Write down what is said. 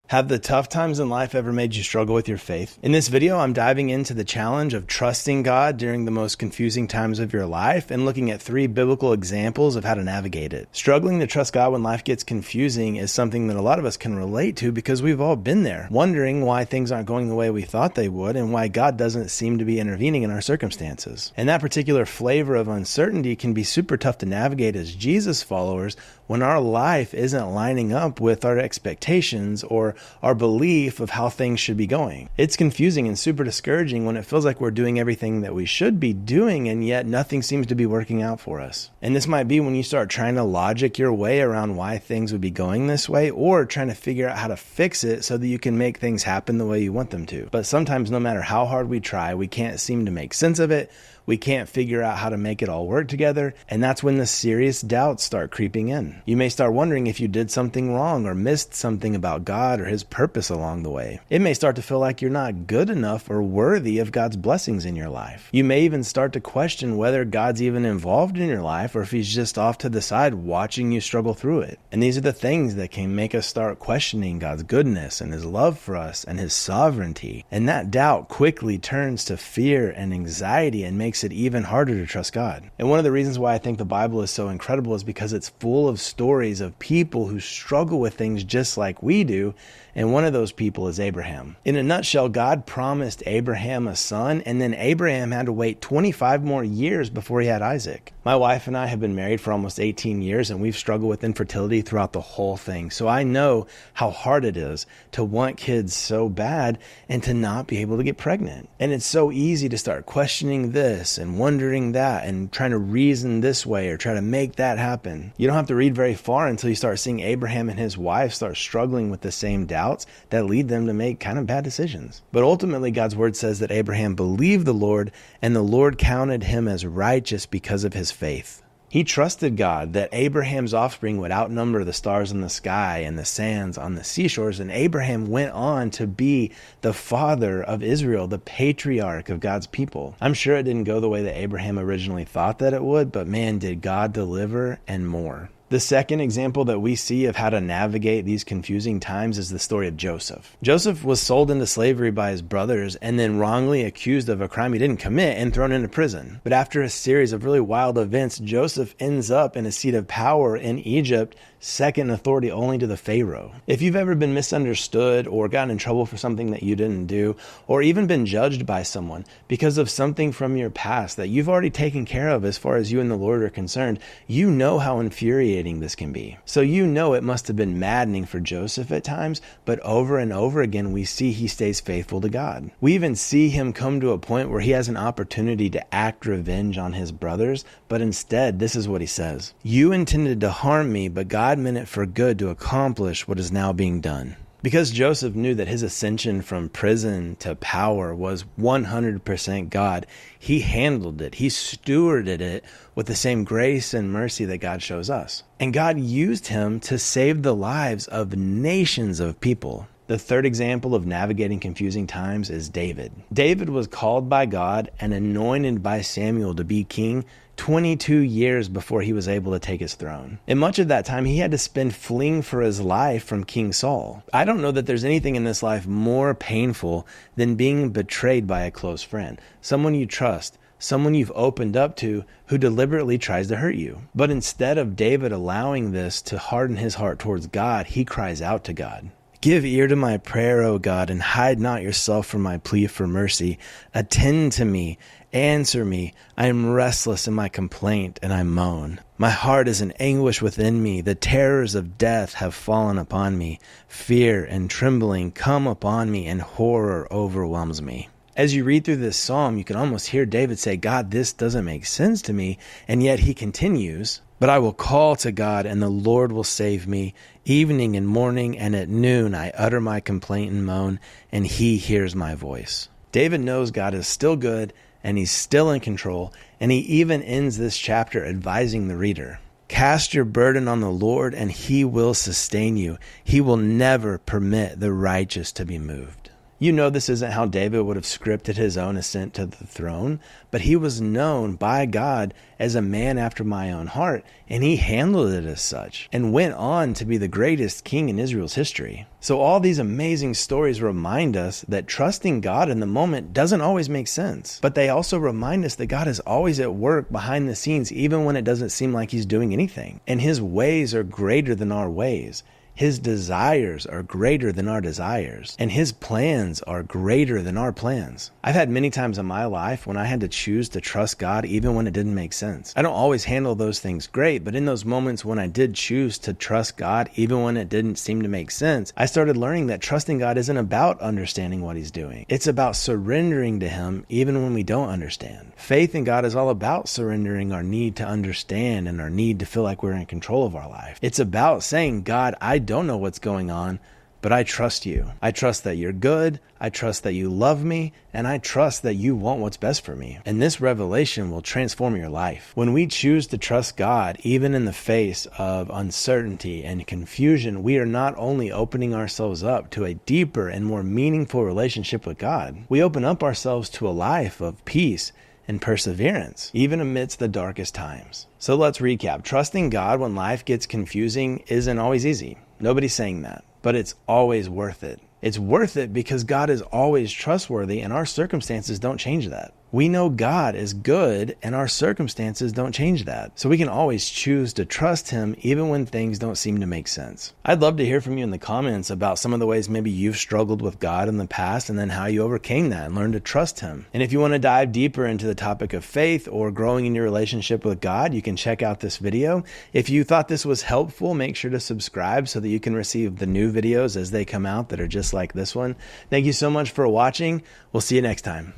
Have the tough times in life ever made you struggle with your faith? In this video, I'm diving into the challenge of trusting God during the most confusing times of your life and looking at 3 biblical examples of how to navigate it. Struggling to trust God when life gets confusing is something that a lot of us can relate to because we've all been there, wondering why things aren't going the way we thought they would and why God doesn't seem to be intervening in our circumstances. And that particular flavor of uncertainty can be super tough to navigate as Jesus followers when our life isn't lining up with our expectations or our belief of how things should be going. It's confusing and super discouraging when it feels like we're doing everything that we should be doing and yet nothing seems to be working out for us. And this might be when you start trying to logic your way around why things would be going this way or trying to figure out how to fix it so that you can make things happen the way you want them to. But sometimes no matter how hard we try, we can't seem to make sense of it. We can't figure out how to make it all work together, and that's when the serious doubts start creeping in. You may start wondering if you did something wrong or missed something about God or His purpose along the way. It may start to feel like you're not good enough or worthy of God's blessings in your life. You may even start to question whether God's even involved in your life or if He's just off to the side watching you struggle through it. And these are the things that can make us start questioning God's goodness and His love for us and His sovereignty. And that doubt quickly turns to fear and anxiety and makes it even harder to trust God. And one of the reasons why I think the Bible is so incredible is because it's full of stories of people who struggle with things just like we do, and one of those people is Abraham. In a nutshell, God promised Abraham a son, and then Abraham had to wait 25 more years before he had Isaac. My wife and I have been married for almost 18 years, and we've struggled with infertility throughout the whole thing. So I know how hard it is to want kids so bad and to not be able to get pregnant. And it's so easy to start questioning this and wondering that and trying to reason this way or try to make that happen. You don't have to read very far until you start seeing Abraham and his wife start struggling with the same doubts that lead them to make kind of bad decisions. But ultimately, God's word says that Abraham believed the Lord and the Lord counted him as righteous because of his faith. He trusted God that Abraham's offspring would outnumber the stars in the sky and the sands on the seashores, and Abraham went on to be the father of Israel, the patriarch of God's people. I'm sure it didn't go the way that Abraham originally thought that it would, but man, did God deliver and more. The second example that we see of how to navigate these confusing times is the story of Joseph. Joseph was sold into slavery by his brothers and then wrongly accused of a crime he didn't commit and thrown into prison. But after a series of really wild events, Joseph ends up in a seat of power in Egypt, second in authority only to the Pharaoh. If you've ever been misunderstood or gotten in trouble for something that you didn't do, or even been judged by someone because of something from your past that you've already taken care of as far as you and the Lord are concerned, you know how infuriating this can be. So you know it must have been maddening for Joseph at times, but over and over again we see he stays faithful to God. We even see him come to a point where he has an opportunity to act revenge on his brothers, but instead this is what he says: "You intended to harm me, but God meant it for good to accomplish what is now being done." Because Joseph knew that his ascension from prison to power was 100% God, he handled it. He stewarded it with the same grace and mercy that God shows us. And God used him to save the lives of nations of people. The third example of navigating confusing times is David. David was called by God and anointed by Samuel to be king 22 years before he was able to take his throne. And much of that time, he had to spend fleeing for his life from King Saul. I don't know that there's anything in this life more painful than being betrayed by a close friend, someone you trust, someone you've opened up to who deliberately tries to hurt you. But instead of David allowing this to harden his heart towards God, he cries out to God. "Give ear to my prayer, O God, and hide not yourself from my plea for mercy. Attend to me, answer me. I am restless in my complaint, and I moan. My heart is in anguish within me. The terrors of death have fallen upon me. Fear and trembling come upon me, and horror overwhelms me." As you read through this psalm, you can almost hear David say, "God, this doesn't make sense to me." And yet he continues, "But I will call to God, and the Lord will save me. Evening and morning and at noon I utter my complaint and moan, and he hears my voice." David knows God is still good, and he's still in control, and he even ends this chapter advising the reader. "Cast your burden on the Lord, and he will sustain you. He will never permit the righteous to be moved." You know this isn't how David would have scripted his own ascent to the throne, but he was known by God as a man after my own heart, and he handled it as such, and went on to be the greatest king in Israel's history. So all these amazing stories remind us that trusting God in the moment doesn't always make sense, but they also remind us that God is always at work behind the scenes, even when it doesn't seem like he's doing anything. And his ways are greater than our ways. His desires are greater than our desires, and his plans are greater than our plans. I've had many times in my life when I had to choose to trust God even when it didn't make sense. I don't always handle those things great, but in those moments when I did choose to trust God even when it didn't seem to make sense, I started learning that trusting God isn't about understanding what he's doing. It's about surrendering to him even when we don't understand. Faith in God is all about surrendering our need to understand and our need to feel like we're in control of our life. It's about saying, God, I don't know what's going on, but I trust you. I trust that you're good. I trust that you love me, and I trust that you want what's best for me. And this revelation will transform your life. When we choose to trust God, even in the face of uncertainty and confusion, we are not only opening ourselves up to a deeper and more meaningful relationship with God, we open up ourselves to a life of peace and perseverance, even amidst the darkest times. So let's recap. Trusting God when life gets confusing isn't always easy. Nobody's saying that, but it's always worth it. It's worth it because God is always trustworthy and our circumstances don't change that. We know God is good and our circumstances don't change that. So we can always choose to trust him even when things don't seem to make sense. I'd love to hear from you in the comments about some of the ways maybe you've struggled with God in the past and then how you overcame that and learned to trust him. And if you want to dive deeper into the topic of faith or growing in your relationship with God, you can check out this video. If you thought this was helpful, make sure to subscribe so that you can receive the new videos as they come out that are just like this one. Thank you so much for watching. We'll see you next time.